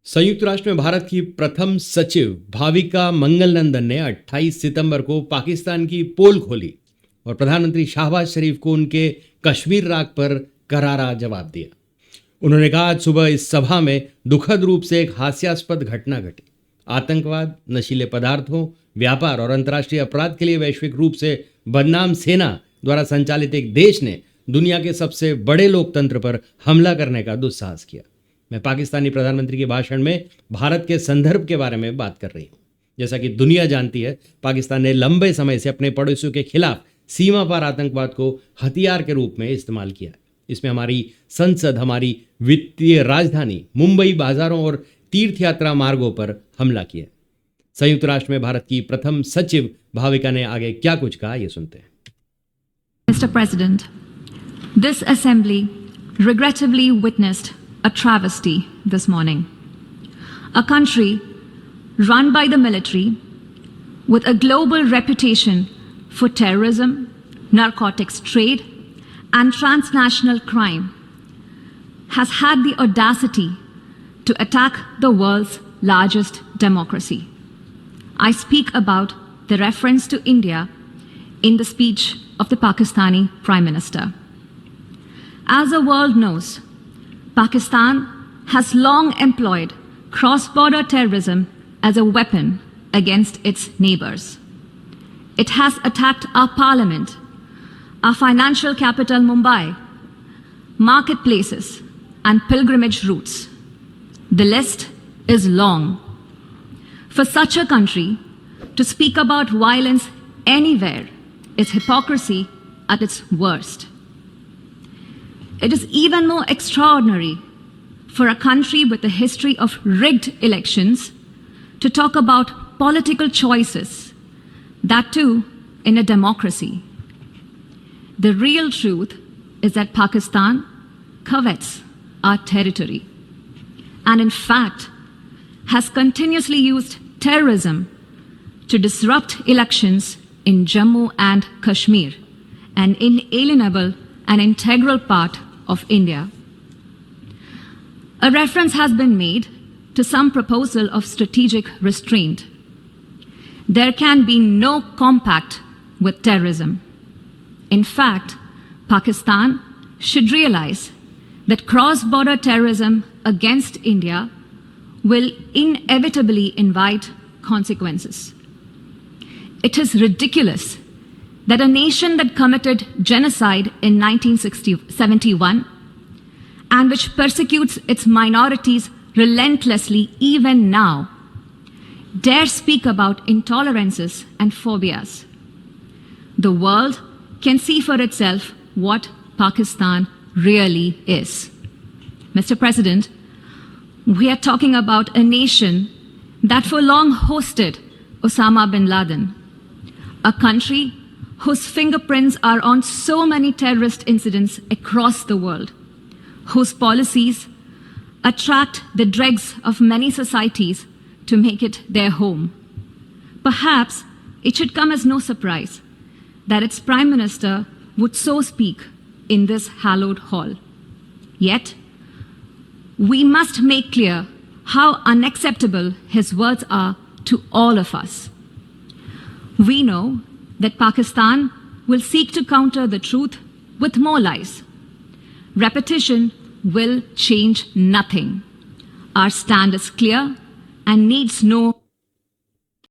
संयुक्त राष्ट्र में भारत की प्रथम सचिव भाविका मंगलनंदन ने 28 सितंबर को पाकिस्तान की पोल खोली और प्रधानमंत्री शाहबाज शरीफ को उनके कश्मीर राग पर करारा जवाब दिया। उन्होंने कहा, आज सुबह इस सभा में दुखद रूप से एक हास्यास्पद घटना घटी। आतंकवाद, नशीले पदार्थों, व्यापार और अंतर्राष्ट्रीय अपराध के लिए वैश्विक रूप से बदनाम सेना द्वारा संचालित एक देश ने दुनिया के सबसे बड़े लोकतंत्र पर हमला करने का दुस्साहस किया। मैं पाकिस्तानी प्रधानमंत्री के भाषण में भारत के संदर्भ के बारे में बात कर रही हूँ। जैसा कि दुनिया जानती है, पाकिस्तान ने लंबे समय से अपने पड़ोसियों के खिलाफ सीमा पार आतंकवाद को हथियार के रूप में इस्तेमाल किया है। इसमें हमारी संसद, हमारी वित्तीय राजधानी मुंबई, बाजारों और तीर्थ यात्रा मार्गों पर हमला किया। संयुक्त राष्ट्र में भारत की प्रथम सचिव भाविका ने आगे क्या कुछ कहा, ये सुनते हैं। Mr. President, this assembly regrettably witnessed a travesty this morning. A country run by the military with a global reputation for terrorism, narcotics trade, and transnational crime has had the audacity to attack the world's largest democracy. I speak about the reference to India in the speech of the Pakistani Prime Minister. As the world knows, Pakistan has long employed cross-border terrorism as a weapon against its neighbors. It has attacked our parliament, our financial capital Mumbai, marketplaces, and pilgrimage routes. The list is long. For such a country to speak about violence anywhere is hypocrisy at its worst. It is even more extraordinary for a country with a history of rigged elections to talk about political choices, that too in a democracy. The real truth is that Pakistan covets our territory and in fact has continuously used terrorism to disrupt elections in Jammu and Kashmir, an inalienable and integral part of India. A reference has been made to some proposal of strategic restraint. There can be no compact with terrorism. In fact, Pakistan should realize that cross-border terrorism against India will inevitably invite consequences. It is ridiculous that a nation that committed genocide in 1971 and which persecutes its minorities relentlessly even now dare speak about intolerances and phobias. The world can see for itself what Pakistan really is. Mr. President, we are talking about a nation that for long hosted Osama bin Laden, a country whose fingerprints are on so many terrorist incidents across the world, whose policies attract the dregs of many societies to make it their home. Perhaps it should come as no surprise that its Prime Minister would so speak in this hallowed hall. Yet, we must make clear how unacceptable his words are to all of us. We know that Pakistan will seek to counter the truth with more lies. Repetition will change nothing. Our stand is clear and needs no